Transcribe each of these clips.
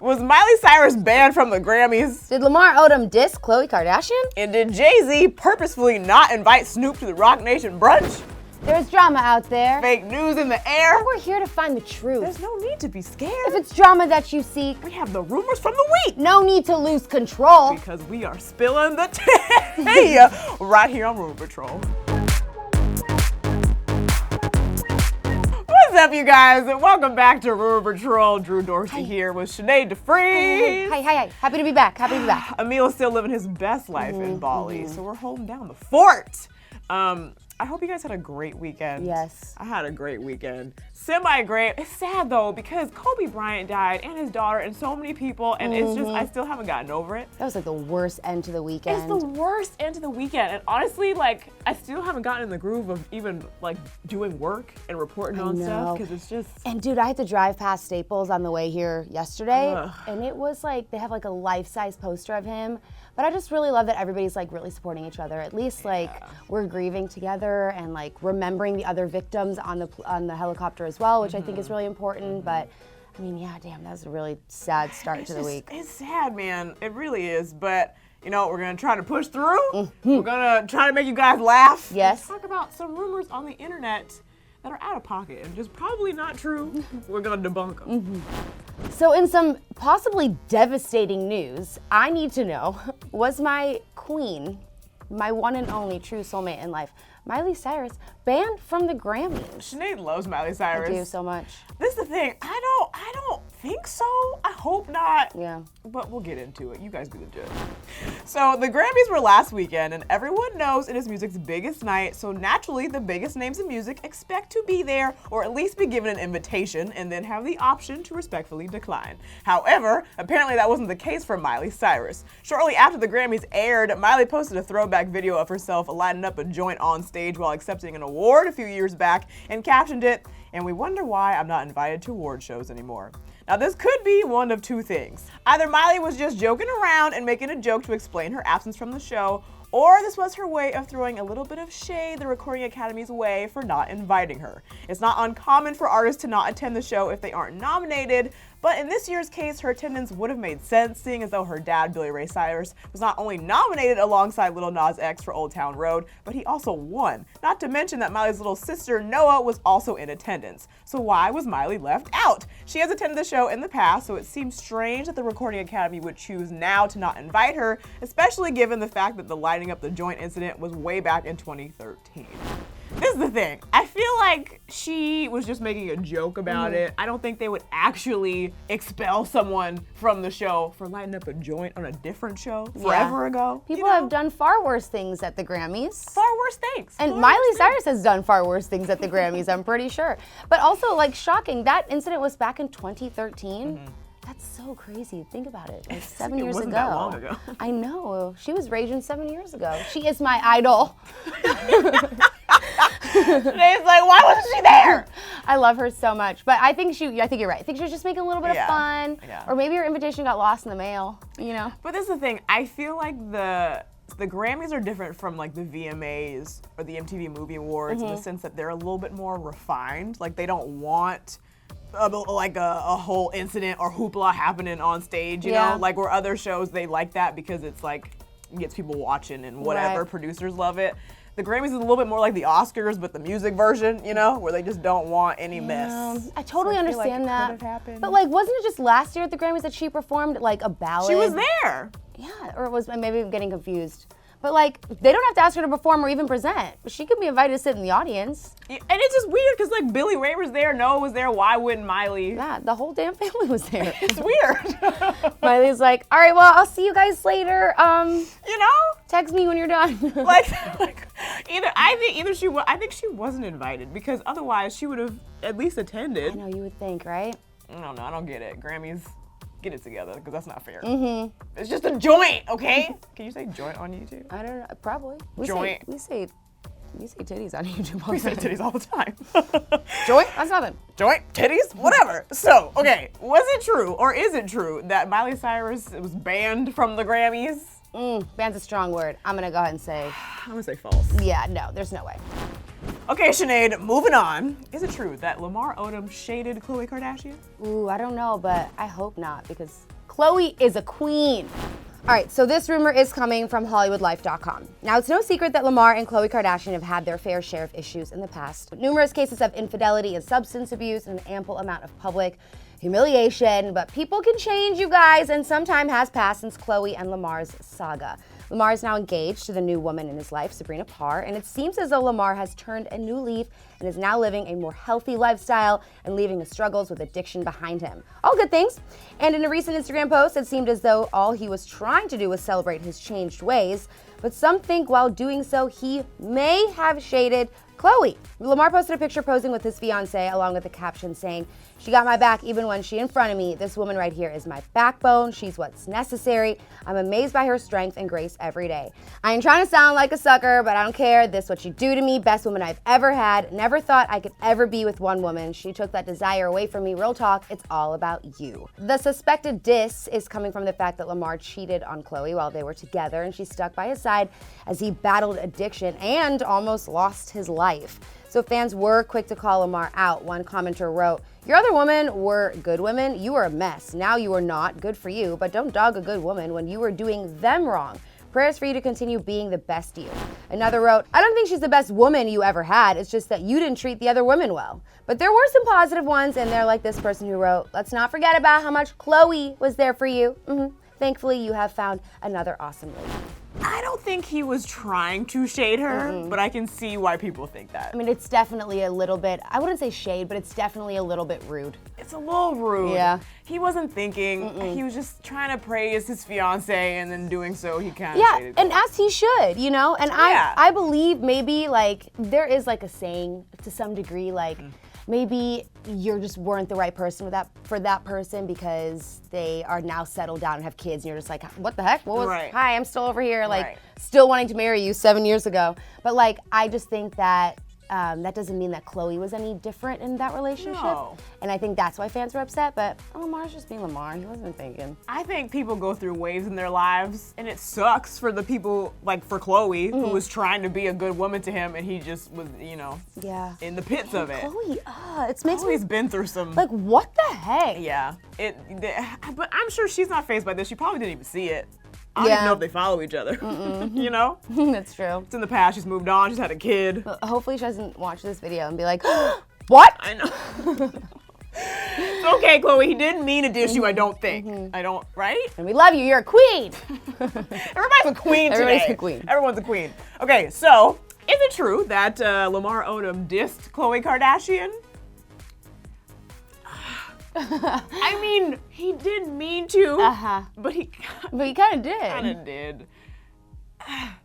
Was Miley Cyrus banned from the Grammys? Did Lamar Odom diss Khloe Kardashian? And did JayZ purposefully not invite Snoop to the Rock Nation brunch? There's drama out there. Fake news in the air. But we're here to find the truth. There's no need to be scared. If it's drama that you seek, we have the rumors from the week. No need to lose control. Because we are spilling the tea right here on Rumor Patrol. What's up, you guys? And welcome back to Rumor Patrol. Drew Dorsey here with Sinead DeFreeze. Hi. Happy to be back. Emil's still living his best life in Bali, so we're holding down the fort. I hope you guys had a great weekend. Yes. I had a great weekend. Semi-great. It's sad though because Kobe Bryant died and his daughter and so many people and it's just, I still haven't gotten over it. That was like the worst end to the weekend. It's the worst end to the weekend. And honestly, like, I still haven't gotten in the groove of even like doing work and reporting on stuff because it's just. And dude, I had to drive past Staples on the way here yesterday and it was like, they have like a life-size poster of him. But I just really love that everybody's like really supporting each other. At least like we're grieving together and like remembering the other victims on the helicopter as well, which I think is really important. But I mean, yeah, damn, that was a really sad start to the week. It's sad, man. It really is. But you know, we're gonna try to push through. We're gonna try to make you guys laugh. Yes. Let's talk about some rumors on the internet that are out of pocket and just probably not true. We're gonna debunk them. So in some possibly devastating news, I need to know, was my queen, my one and only true soulmate in life, Miley Cyrus, banned from the Grammys? Sinead loves Miley Cyrus. I do so much. This is the thing, I don't think so. I hope not. Yeah. But we'll get into it. You guys be the judge. So the Grammys were last weekend and everyone knows it is music's biggest night. So naturally the biggest names in music expect to be there or at least be given an invitation and then have the option to respectfully decline. However, apparently that wasn't the case for Miley Cyrus. Shortly after the Grammys aired, Miley posted a throwback video of herself lighting up a joint on stage while accepting an award a few years back and captioned it, "And we wonder why I'm not invited to award shows anymore." Now this could be one of two things. Either Miley was just joking around and making a joke to explain her absence from the show, or this was her way of throwing a little bit of shade the Recording Academy's way for not inviting her. It's not uncommon for artists to not attend the show if they aren't nominated, but in this year's case, her attendance would have made sense, seeing as though her dad, Billy Ray Cyrus, was not only nominated alongside Lil Nas X for Old Town Road, but he also won. Not to mention that Miley's little sister, Noah, was also in attendance. So why was Miley left out? She has attended the show in the past, so it seems strange that the Recording Academy would choose now to not invite her, especially given the fact that the lighting up the joint incident was way back in 2013. This is the thing. I feel like she was just making a joke about it. I don't think they would actually expel someone from the show for lighting up a joint on a different show forever ago. People have done far worse things at the Grammys. Far worse things. And Miley Cyrus has done far worse things at the Grammys, I'm pretty sure. But also, like, shocking, that incident was back in 2013. That's so crazy. Think about it. Like 7 years ago. That long ago. I know. She was raging 7 years ago. She is my idol. It's like, why wasn't she there? I love her so much. But I think you're right. I think she was just making a little bit of fun. Or maybe her invitation got lost in the mail, you know? But this is the thing. I feel like the Grammys are different from like the VMAs or the MTV Movie Awards in the sense that they're a little bit more refined. Like they don't want like a whole incident or hoopla happening on stage, you know? Like where other shows, they like that because it's like, it gets people watching and whatever, producers love it. The Grammys is a little bit more like the Oscars, but the music version, you know, where they just don't want any mess. I totally understand that. Happened. But like, wasn't it just last year at the Grammys that she performed like a ballad? She was there. Yeah, or was maybe I'm getting confused. But like, they don't have to ask her to perform or even present. She could be invited to sit in the audience. And it's just weird because like Billy Ray was there, Noah was there. Why wouldn't Miley? Yeah, the whole damn family was there. It's weird. Miley's like, all right, well, I'll see you guys later. You know, text me when you're done. I think she wasn't invited because otherwise she would have at least attended. I know, you would think, right? I don't know. I don't get it. Grammys, get it together because that's not fair. It's just a joint, okay? Can you say joint on YouTube? I don't know. Probably. Joint. We say titties on YouTube. We say titties all the time. Joint? That's nothing. Joint, titties, whatever. So, okay, was it true or is it true that Miley Cyrus was banned from the Grammys? Banned's a strong word. I'm gonna go ahead and say. I'm gonna say false. Yeah, no, there's no way. Okay, Sinead, moving on. Is it true that Lamar Odom shaded Khloe Kardashian? Ooh, I don't know, but I hope not because Khloe is a queen. All right, so this rumor is coming from HollywoodLife.com. Now, it's no secret that Lamar and Khloe Kardashian have had their fair share of issues in the past. Numerous cases of infidelity and substance abuse and an ample amount of public humiliation. But people can change, you guys, and some time has passed since Khloe and Lamar's saga. Lamar is now engaged to the new woman in his life, Sabrina Parr, and it seems as though Lamar has turned a new leaf and is now living a more healthy lifestyle and leaving the struggles with addiction behind him. All good things. And in a recent Instagram post, it seemed as though all he was trying to do was celebrate his changed ways, but some think while doing so, he may have shaded Khloe. Lamar posted a picture posing with his fiancée along with a caption saying, "She got my back even when she in front of me. This woman right here is my backbone. She's what's necessary. I'm amazed by her strength and grace every day. I ain't trying to sound like a sucker, but I don't care. This what you do to me. Best woman I've ever had. Never thought I could ever be with one woman. She took that desire away from me. Real talk, it's all about you." The suspected diss is coming from the fact that Lamar cheated on Khloe while they were together, and she stuck by his side as he battled addiction and almost lost his life. So fans were quick to call Lamar out. One commenter wrote, "Your other women were good women. You were a mess. Now you are not. Good for you. But don't dog a good woman when you were doing them wrong. Prayers for you to continue being the best you." Another wrote, "I don't think she's the best woman you ever had. It's just that you didn't treat the other women well. But there were some positive ones." And they're like this person who wrote, "Let's not forget about how much Khloe was there for you. Thankfully, you have found another awesome lady." I don't think he was trying to shade her, but I can see why people think that. I mean, it's definitely a little bit, I wouldn't say shade, but it's definitely a little bit rude. It's a little rude. Yeah. He wasn't thinking. He was just trying to praise his fiance, and then doing so, he kind of Yeah, shaded and Khloe. as he should, you know? And Yeah. I believe maybe, like, there is, like, a saying to some degree, like, maybe you just weren't the right person for that person because they are now settled down and have kids, and you're just like, what the heck? What was? Right. Hi, I'm still over here, like, Right. still wanting to marry you 7 years ago. But like, I just think that that doesn't mean that Khloe was any different in that relationship. No. And I think that's why fans were upset. But Lamar's just being Lamar. He wasn't thinking. I think people go through waves in their lives, and it sucks for the people, like for Khloe, who was trying to be a good woman to him, and he just was, Yeah. in the pits of it. Khloe, it makes me Khloe's been through some. like, what the heck? Yeah. But I'm sure she's not fazed by this. She probably didn't even see it. I don't Yeah. even know if they follow each other. You know? That's true. It's in the past. She's moved on. She's had a kid. Hopefully she doesn't watch this video and be like, what? I know. It's okay, Khloe. He didn't mean to dish you, I don't think. I don't, right? And we love you. You're a queen. Everybody's a queen today. Everybody's a queen. Everyone's a queen. Okay, so is it true that Lamar Odom dissed Khloe Kardashian? I mean, he didn't mean to, but he But he kind of did. kind of did.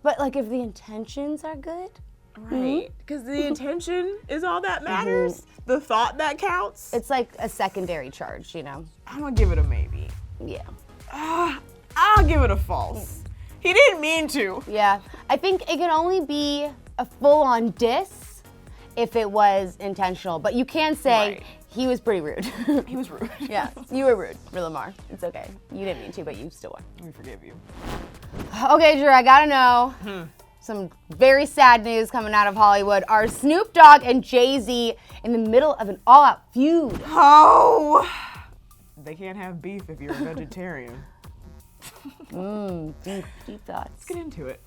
But like, if the intentions are good, Right. Because the intention is all that matters. The thought that counts. it's like a secondary charge, you know? I'm going to give it a maybe. Yeah. I'll give it a false. He didn't mean to. Yeah. I think it can only be a full-on diss if it was intentional. But you can say Right. he was pretty rude. He was rude. Yeah, you were rude, Lamar. It's okay. You didn't mean to, but you still were. We forgive you. Okay, Drew, I gotta know. Some very sad news coming out of Hollywood. Are Snoop Dogg and Jay-Z in the middle of an all-out feud? Oh! They can't have beef if you're a vegetarian. Deep thoughts. Let's get into it.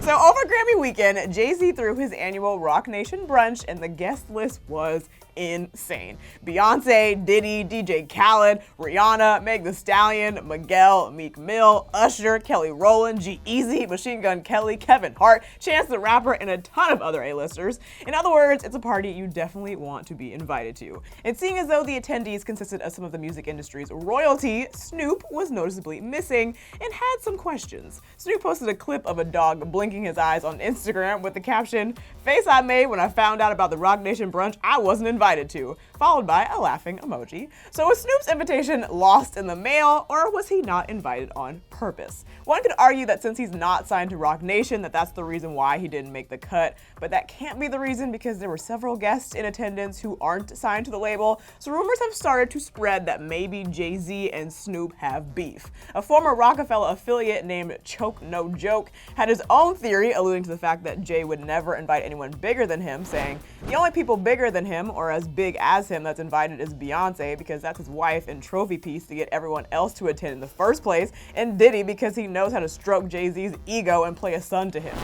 So over Grammy weekend, Jay-Z threw his annual Rock Nation brunch, and the guest list was insane. Beyonce, Diddy, DJ Khaled, Rihanna, Meg Thee Stallion, Miguel, Meek Mill, Usher, Kelly Rowland, G-Eazy, Machine Gun Kelly, Kevin Hart, Chance the Rapper, and a ton of other A-listers. In other words, it's a party you definitely want to be invited to. And seeing as though the attendees consisted of some of the music industry's royalty, Snoop was noticeably missing and had some questions. Snoop posted a clip of a dog blinking his eyes on Instagram with the caption, "Face I made when I found out about the Rock Nation brunch I wasn't invited to," followed by a laughing emoji. So was Snoop's invitation lost in the mail, or was he not invited on purpose. One could argue that since he's not signed to Roc Nation, that's the reason why he didn't make the cut, but that can't be the reason because there were several guests in attendance who aren't signed to the label, so rumors have started to spread that maybe Jay-Z and Snoop have beef. A former Rockefeller affiliate named Choke No Joke had his own theory, alluding to the fact that Jay would never invite anyone bigger than him, saying, the only people bigger than him, or as big as him, that's invited is Beyonce, because that's his wife and trophy piece to get everyone else to attend in the first place, and Diddy because he knows how to stroke Jay-Z's ego and play a son to him.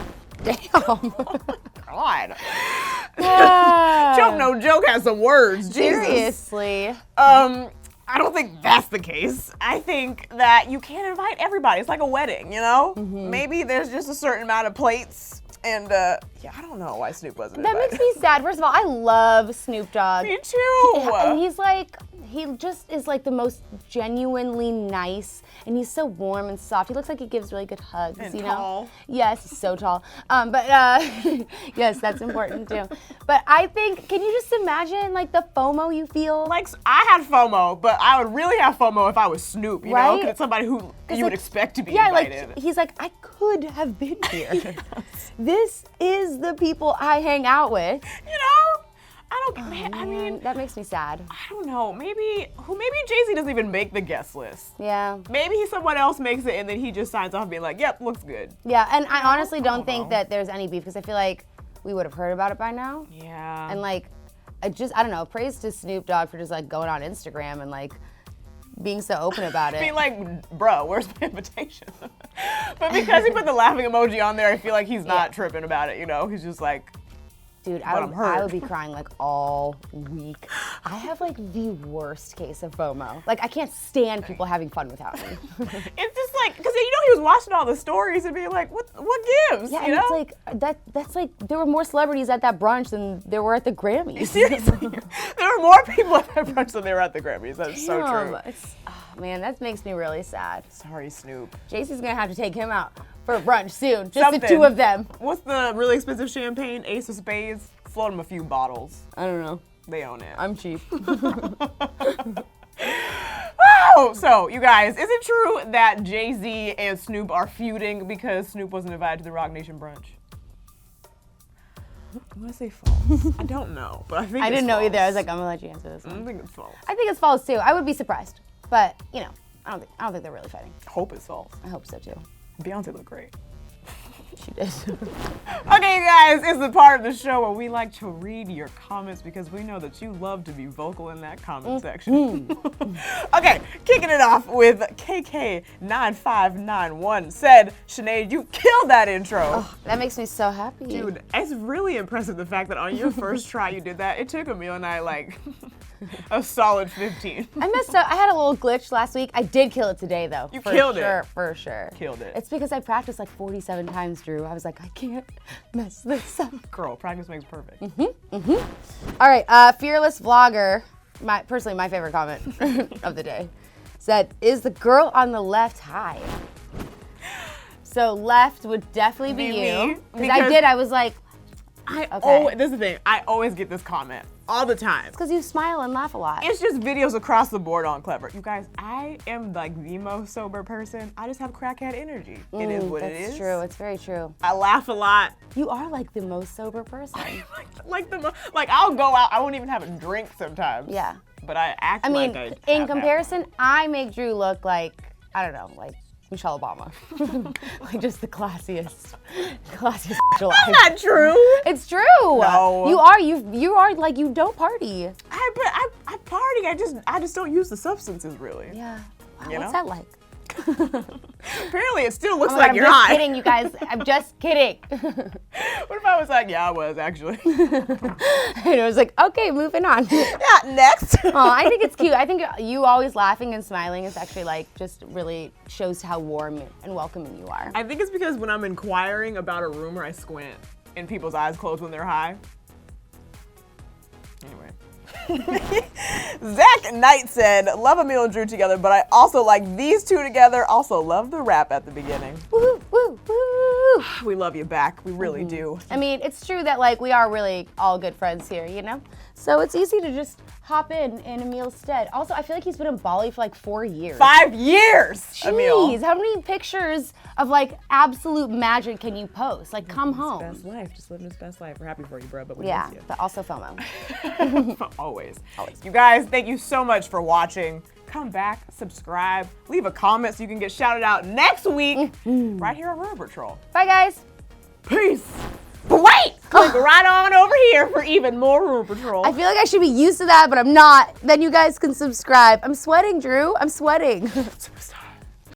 Damn. Oh my God. Choke No Joke has some words. Jesus. Seriously. I don't think that's the case. I think that you can't invite everybody. It's like a wedding, you know? Maybe there's just a certain amount of plates. And yeah, I don't know why Snoop wasn't That invited. makes me sad. First of all, I love Snoop Dogg. Me too. And he's like, he just is like the most genuinely nice, and he's so warm and soft. He looks like he gives really good hugs, And you tall. know? Yes, he's so tall. But yes, that's important too. But I think, can you just imagine like the FOMO you feel? Like, I had FOMO, but I would really have FOMO if I was Snoop, you know? Right? Because it's somebody who you would like, expect to be yeah, invited. like he's like, I could have been here. This is the people I hang out with. You know? I don't, man, I mean, that makes me sad. I don't know. Maybe Jay-Z doesn't even make the guest list. Yeah. Maybe someone else makes it and then he just signs off being like, yep, looks good. Yeah, and I honestly don't don't think know. that there's any beef because I feel like we would have heard about it by now. Yeah. And like, I don't know, praise to Snoop Dogg for just like going on Instagram and like being so open about it. Be like, bro, where's my invitation? But because he put the laughing emoji on there, I feel like he's not tripping about it, you know? He's just like, Dude, but I'm hurt. I would be crying like all week. I have like the worst case of FOMO. Like I can't stand people having fun without me. it's just like, because you know he was watching all the stories and being like, what gives? Yeah, you and know? it's like, that's like, there were more celebrities at that brunch than there were at the Grammys. Seriously, there were more people at that brunch than there were at the Grammys. That's so true. Oh, man, that makes me really sad. Sorry, Snoop. JC's gonna have to take him out for brunch soon. Just Something. the two of them. What's the really expensive champagne? Ace of Spades? Float him a few bottles. I don't know. They own it. I'm cheap. Oh, so you guys, is it true that Jay-Z and Snoop are feuding because Snoop wasn't invited to the Roc Nation brunch? I'm gonna say false. I don't know, but I think I it's didn't know false. either. I was like, I'm gonna let you answer this I one. think it's false. I think it's false too. I would be surprised, but you know, I don't think they're really fighting. Hope it's false. I hope so too. Beyonce looked great. She did. Okay, guys, it's the part of the show where we like to read your comments because we know that you love to be vocal in that comment section. Okay, kicking it off with KK9591 said, Sinead, you killed that intro. Oh, that makes me so happy. Dude, it's really impressive the fact that on your first try you did that. It took Emil and I like a solid 15. I messed up. I had a little glitch last week. I did kill it today though. You killed it. For sure. Killed it. It's because I practiced like 47 times, Drew. I was like, I can't mess this up. Girl, practice makes perfect. All right, fearless vlogger, personally my favorite comment of the day, said, "Is the girl on the left high?" So left would definitely be Be me, you. Because I was like, This is the thing. I always get this comment all the time. because you smile and laugh a lot. It's just videos across the board on Clevver. You guys, I am like the most sober person. I just have crackhead energy. It is what it is. That's true. It's very true. I laugh a lot. You are like the most sober person. like I'll go out. I won't even have a drink sometimes. Yeah. But I act I mean, like in have comparison, I make Drew look like, I don't know, like Michelle Obama. Like just the classiest alive. That's not true. It's true. No. You are like, you don't party. I party. I just don't use the substances really. Yeah. Wow, You what's know? that like? Apparently, it still looks Oh my like God, you're I'm just high. kidding, you guys. I'm just kidding. What if I was like, yeah, I was actually. And it was like, okay, moving on. Yeah, next. Oh, I think it's cute. I think you always laughing and smiling is actually like just really shows how warm and welcoming you are. I think it's because when I'm inquiring about a rumor, I squint and people's eyes close when they're high. Anyway. Zach Knight said, love Emil and Drew together, but I also like these two together. Also love the rap at the beginning. Woo, woo, woo. We love you back. We really do. I mean, it's true that like we are really all good friends here, you know? So it's easy to just hop in Emil's stead. Also, I feel like he's been in Bali for like 4 years. 5 years, Emil. Jeez, how many pictures of like absolute magic can you post? Like, come home. Best life, just living his best life. We're happy for you, bro, but we Yeah, miss you. but also FOMO. Always. You guys, thank you so much for watching. Come back, subscribe, leave a comment so you can get shouted out next week right here on Rumor Patrol. Bye, guys. Peace. But wait, click right on over here for even more Rumor Patrol. I feel like I should be used to that, but I'm not. Then you guys can subscribe. I'm sweating, Drew. I'm sweating.